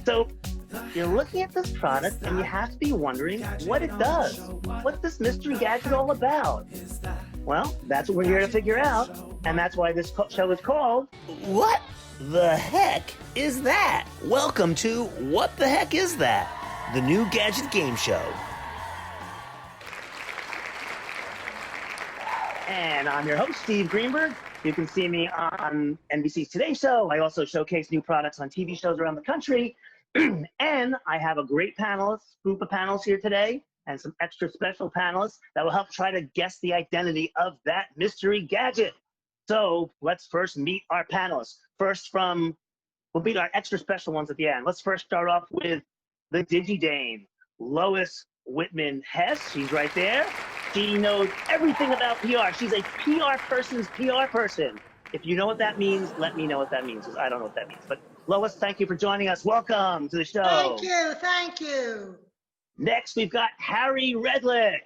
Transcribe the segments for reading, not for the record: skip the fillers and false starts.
So you're looking at this product and you have to be wondering what it does. What's this mystery gadget all about? Well, that's what we're here to figure out, and that's why this show is called What the heck is that? Welcome to What the Heck Is That? The new gadget game show. And I'm your host, Steve Greenberg. You can see me on NBC's Today Show. I also showcase new products on TV shows around the country. And I have a great group of panelists here today, and some extra special panelists that will help try to guess the identity of that mystery gadget. So let's first meet our panelists. We'll meet our extra special ones at the end. Let's first start off with the DigiDame, Lois Whitman Hess. She's right there. She knows everything about PR. She's a PR person's PR person. If you know what that means, let me know what that means, because I don't know what that means. But Lois, thank you for joining us. Welcome to the show. Thank you. Next, we've got Harry Redlick.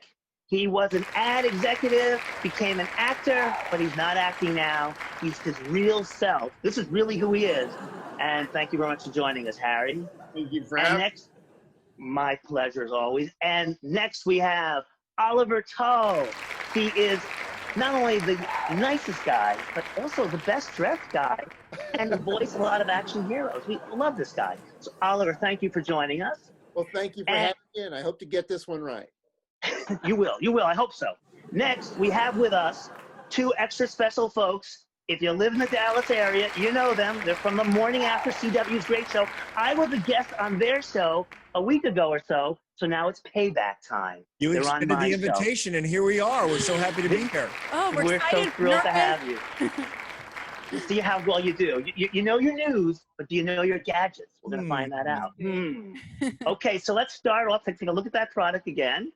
He was an ad executive, became an actor, but he's not acting now. He's his real self. This is really who he is. And thank you very much for joining us, Harry. Thank you for having me. My pleasure as always. And next we have Oliver Tull. He is not only the nicest guy, but also the best dressed guy and the voice of a lot of action heroes. We love this guy. So Oliver, thank you for joining us. Well, thank you for having me, and I hope to get this one right. You will, I hope so. Next, we have with us two extra special folks. If you live in the Dallas area, you know them. They're from the morning after CW's great show. I was a guest on their show a week ago or so, so now it's payback time. You They're extended the invitation, and here we are. We're so happy to be here. Oh, We're excited. so thrilled to have you. You see how well you do. You know your news, but do you know your gadgets? We're going to find that out. Okay, so let's start off. Take a look at that product again.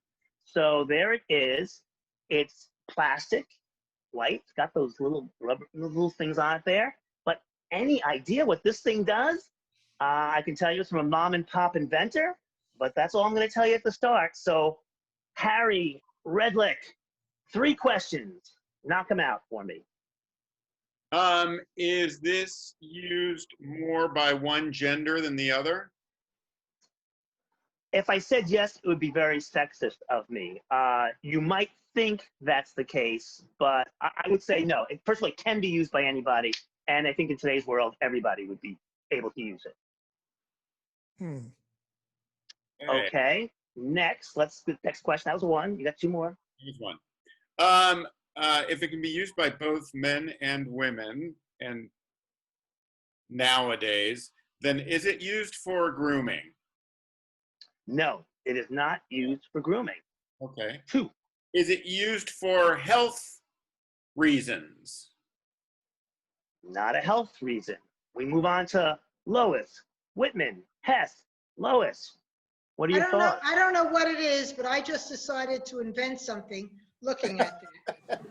So there it is. It's plastic, white. It's got those little rubber little things on it there. But any idea what this thing does? I can tell you it's from a mom and pop inventor, but that's all I'm going to tell you at the start. So Harry Redlick, 3 questions. Knock them out for me. Is this used more by one gender than the other? If I said yes, it would be very sexist of me. You might think that's the case, but I would say no. First of all, it can be used by anybody, and I think in today's world, everybody would be able to use it. Okay, next question. That was 1. You got 2 more. Here's one. If it can be used by both men and women, and nowadays, then is it used for grooming? No, it is not used for grooming. Okay. 2. Is it used for health reasons? Not a health reason. We move on to Lois Whitman Hess. Lois, what are your thoughts? I don't know what it is, but I just decided to invent something looking at it.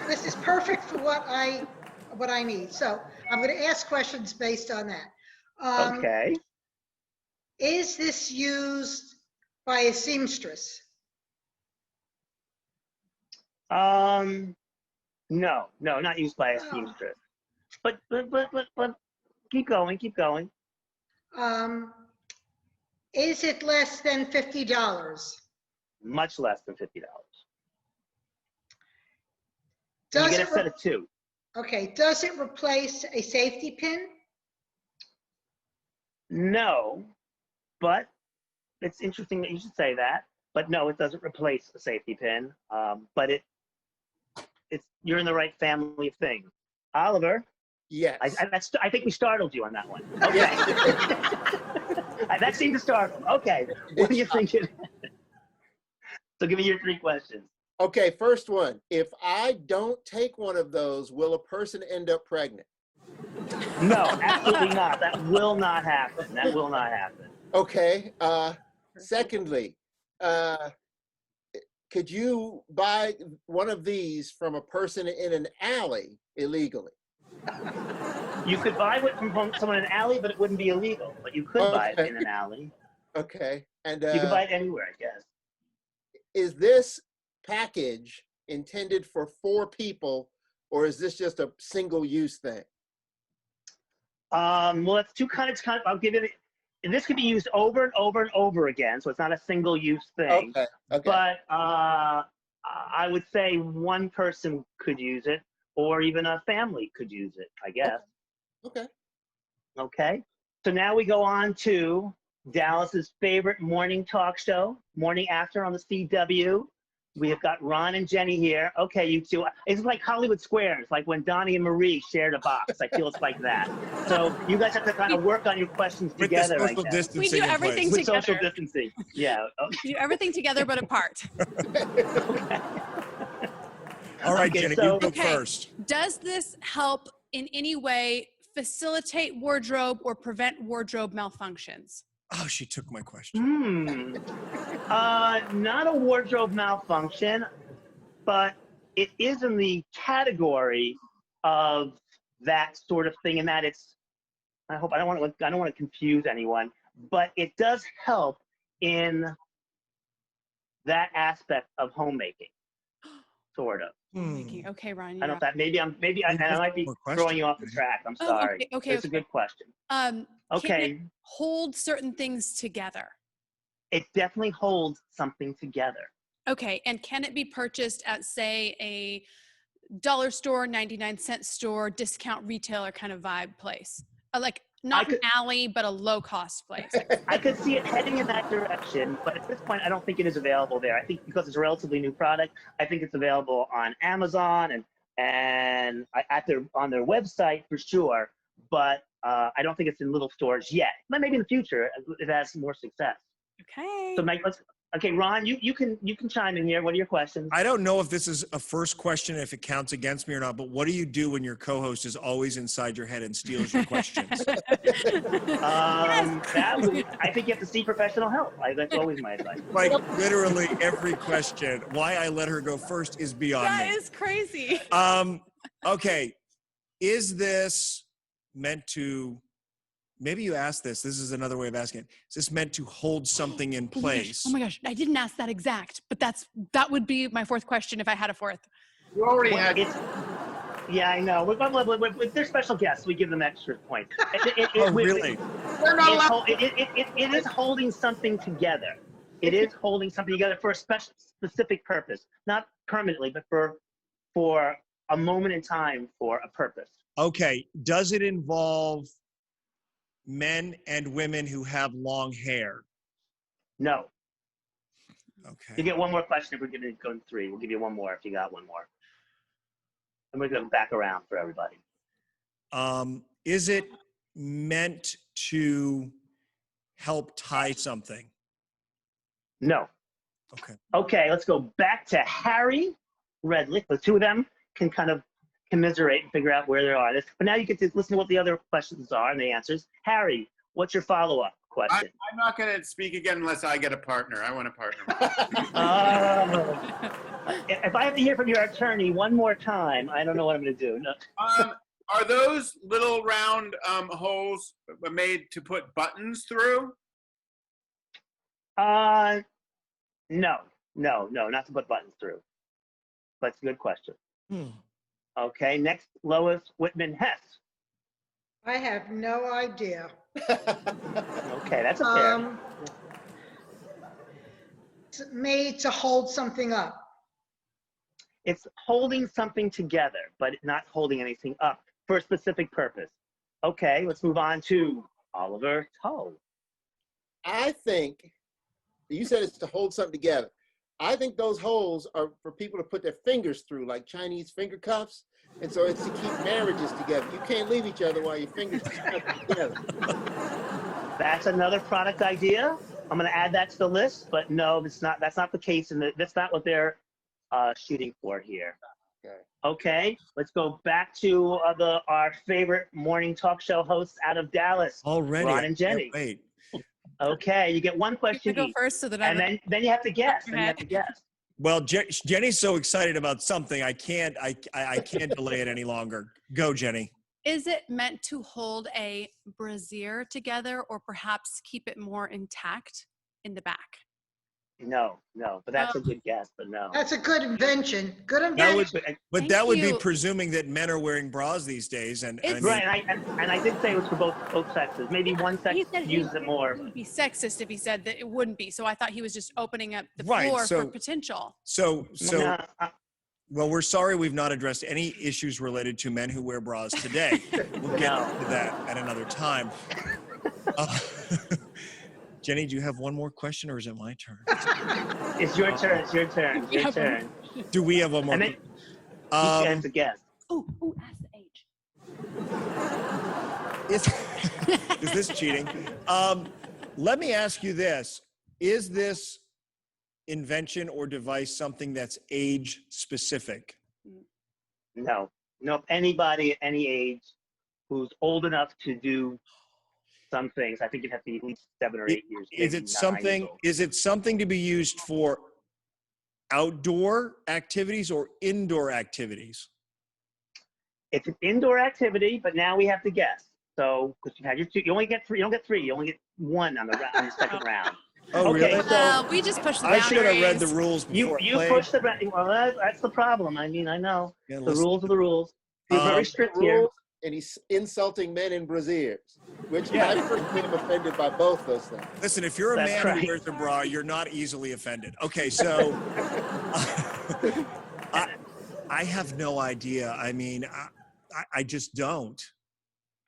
This is perfect for what I need. So I'm going to ask questions based on that. Okay. Is this used by a seamstress? No, not used by a seamstress. But keep going. Is it less than $50? Much less than $50. You Does get it a set of 2. Okay, does it replace a safety pin? No, but it's interesting that you should say that. But no, it doesn't replace a safety pin. But you're in the right family of things. Oliver. Yes. I think we startled you on that one. Okay. That seemed to startle. Okay. What do you think it is? So give me your 3 questions. Okay, first one. If I don't take one of those, will a person end up pregnant? No, absolutely not. That will not happen. Okay. Secondly, could you buy one of these from a person in an alley illegally? You could buy it from someone in an alley, but it wouldn't be illegal. But you could buy it in an alley. Okay. And you can buy it anywhere, I guess. Is this package intended for 4 people, or is this just a single-use thing? Well, that's 2 kinds. I'll give you this could be used over and over and over again, so it's not a single-use thing. Okay. Okay. But I would say one person could use it, or even a family could use it, I guess. Okay. Okay. So now we go on to Dallas's favorite morning talk show, Morning After on the CW. We have got Ron and Jenny here. Okay, you two. It's like Hollywood Squares, like when Donnie and Marie shared a box. I feel it's like that. So you guys have to kind of work on your questions With together. the social I guess. distancing We do in everything place. With social together. distancing. Yeah. Okay. We do everything together but apart. All right, Okay, Jenny, so- you go Okay. first. Does this help in any way facilitate wardrobe or prevent wardrobe malfunctions? Oh, she took my question. Not a wardrobe malfunction, but it is in the category of that sort of thing, in that it's. I don't want to confuse anyone, but it does help in that aspect of homemaking, sort of. Hmm. Okay, Ron. I don't know if that maybe I might be More question. throwing you off the track. I'm Oh, sorry. okay, It's a okay. good question. Can it Okay, hold certain things together? it definitely holds something together. Okay, and can it be purchased at, say, a dollar store, 99-cent store, discount retailer kind of vibe place? Like not an alley, but a low-cost place. I could see it heading in that direction, but at this point, I don't think it is available there. I think because it's a relatively new product, I think it's available on Amazon and on their website for sure. But I don't think it's in little stores yet. But maybe in the future, it has more success. Okay. So, Mike, okay, Ron, you can chime in here. What are your questions? I don't know if this is a first question, if it counts against me or not, but what do you do when your co-host is always inside your head and steals your questions? I think you have to see professional help. That's always my advice. Like literally every question. Why I let her go first is beyond That me. is crazy. Okay. Is this meant to, maybe you asked this is another way of asking it. Is this meant to hold something in place? Oh my gosh, I didn't ask that exact, but that would be my fourth question if I had a fourth. You already had. Yeah, I know. With their special guests, we give them extra points. Oh, really? It is holding something together. It is holding something together for a specific purpose, not permanently, but for a moment in time, for a purpose. Okay. Does it involve men and women who have long hair? No. You Okay. get one more question if we're going to go in three. We'll give you one more if you got one more. And we're going to back around for everybody. Is it meant to help tie something? No. Okay. Okay, let's go back to Harry Redlick. The two of them can kind of commiserate and figure out where they are. But now you get to listen to what the other questions are and the answers. Harry, what's your follow-up question? I'm not going to speak again unless I get a partner. I want a partner. If I have to hear from your attorney one more time, I don't know what I'm going to do. No. Are those little round holes made to put buttons through? No, not to put buttons through. But it's a good question. Okay, next, Lois Whitman Hess. I have no idea. Okay, that's a fair. It's made to hold something up. It's holding something together, but not holding anything up for a specific purpose. Okay, let's move on to Oliver Toe. I think you said it's to hold something together. I think those holes are for people to put their fingers through, like Chinese finger cuffs. And so it's to keep marriages together. You can't leave each other while your fingers are stuck together. That's another product idea. I'm going to add that to the list, but no, that's not the case, and that's not what they're shooting for here. Okay, let's go back to our favorite morning talk show hosts out of Dallas, Already. Ron and Jenny. Wait. Okay, you get one You question go each, first so that and then you have to guess. Then you have to guess. Well, Jenny's so excited about something. I can't delay it any longer. Go, Jenny. Is it meant to hold a brassiere together or perhaps keep it more intact in the back? No, but that's a good guess, but no. That's a good invention. Good That would, invention. but Thank that would be you. presuming that men are wearing bras these days, and I It's- mean, Right, and I did say it was for both sexes. Maybe one sex He said uses it more. It would be sexist if he said that it wouldn't be. So I thought he was just opening up the Right, floor so- for potential. so No, well, we're sorry we've not addressed any issues related to men who wear bras today. We'll get No. to that at another time. Uh, Jenny, do you have one more question, or is it my turn? it's your turn. It's your turn. It's your Yeah. turn. Do we have one more? And then question? it's a guess. Oh, ask the age. Is this cheating? Let me ask you this. Is this invention or device something that's age specific? No. Anybody at any age who's old enough to do some things, I think you'd have to be at least 7 or 8 years. Is maybe it 9 something? years old. Is it something to be used for outdoor activities or indoor activities? It's an indoor activity, but now we have to guess. So, because you had your 2, you only get 3. You don't get 3. You only get 1 on the second round. Oh, Okay, really? so- We just pushed the I boundaries. should have read the rules You before I you played. push the well. That's the problem. I mean, I know Yeah, the listen. rules are the rules. You're very strict here. Rules, and he's insulting men in brassieres, which Yeah. I personally am offended by both those things. Listen, if you're a That's man right. who wears a bra, you're not easily offended. Okay, so I have no idea. I mean, I just don't.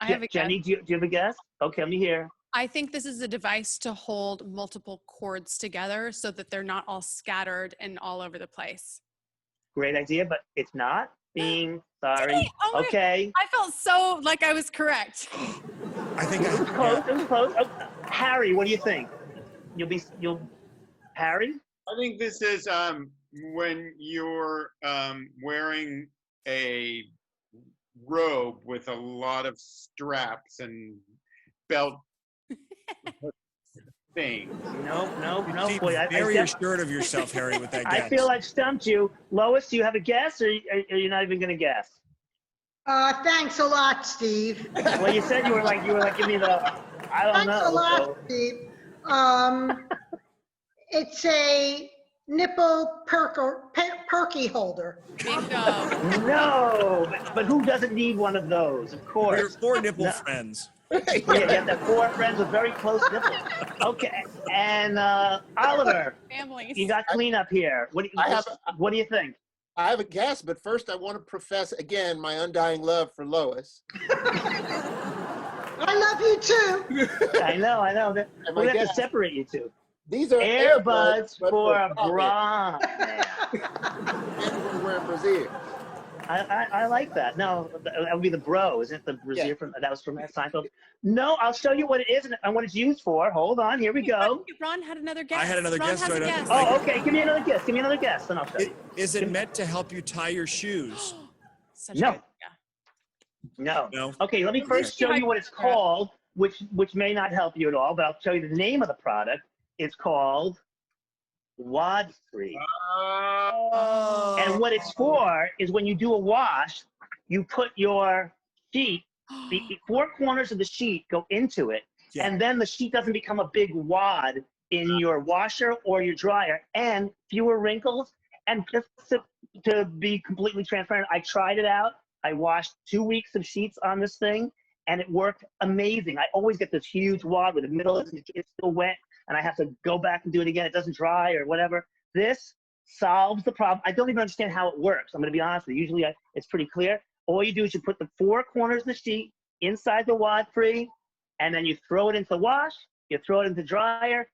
I have a guess. Jenny, do you have a guess? Okay, let me hear. I think this is a device to hold multiple cords together so that they're not all scattered and all over the place. Great idea, but it's not. Sorry. Dang, oh my- Okay. I felt so like I was correct. I think It was close. It was close. Oh, Harry, what do you think? Harry? I think this is when you're wearing a robe with a lot of straps and belt things. No. You seem Boy, very assured of yourself, Harry, with that guess. I feel I've stumped you. Lois, do you have a guess, or are you not even going to guess? Thanks a lot, Steve. Well, you said you were like, give me the, I don't Thanks know. a lot, so- Steve. It's a nipple perky holder. Bingo. No, but who doesn't need one of those? Of For your course. 4 nipple No. friends. Yeah, you have that 4 friends with very close nipples. Okay, and Oliver, Families. you got cleanup here. What do you think? I have a guess, but first I want to profess again my undying love for Lois. I love you too. I know. And We're my gonna have to guess, separate you two. these are Earbuds but for a profit. bra. And we're wearing brassiere. I like that. No, that would be the bro, isn't it? The brassiere from that was from Seinfeld. No, I'll show you what it is and what it's used for. Hold on, here we go. Ron had another guess. I had another Ron guess, has so I a don't- guess. Oh, okay. Give me another guess. Then I'll show you. Is it meant to help you tie your shoes? Such a No. good- yeah. No. No. Okay, let me first show you what it's called, which may not help you at all, but I'll show you the name of the product. It's called Wad Free. Oh. And what it's for is when you do a wash, you put your sheet, the 4 corners of the sheet go into it, Yeah. and then the sheet doesn't become a big wad in your washer or your dryer, and fewer wrinkles. And just to be completely transparent, I tried it out. I washed 2 weeks of sheets on this thing, and it worked amazing. I always get this huge wad where the middle is it's still wet, and I have to go back and do it again. It doesn't dry or whatever. This solves the problem. I don't even understand how it works. I'm going to be honest with you. Usually it's pretty clear. All you do is you put the 4 corners of the sheet inside the Wad Free, and then you throw it into the wash. You throw it into the dryer.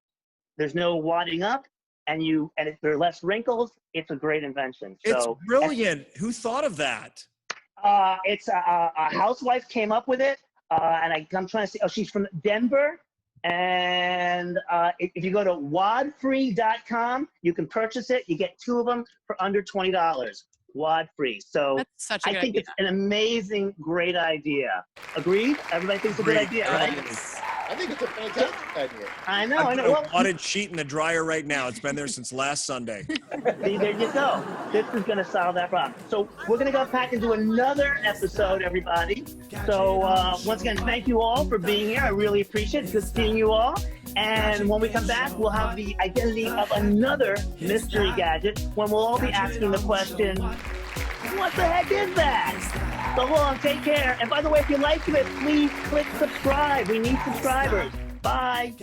There's no wadding up, and if there are less wrinkles, it's a great invention. It's So brilliant. Who thought of that? it's a housewife came up with it, and I'm trying to see. Oh, she's from Denver. And if you go to wadfree.com, you can purchase it. You get 2 of them for under $20. Wad Free. So That's such a I good think idea. it's an amazing, great idea. Agreed? Everybody thinks it's a good Agreed. idea, right? I think it's a fantastic idea. I know. I I put know. a Well, wadded sheet in the dryer right now. It's been there since last Sunday. see, there you go. This is going to solve that problem. So we're going to go back and do another episode, everybody. So once again, thank you all for being here. I really appreciate it. Good seeing you all. And when we come back, we'll have the identity of another mystery gadget when we'll all be asking the question, what the heck is that? So long, take care. And by the way, if you liked it, please click subscribe. We need subscribers. Bye.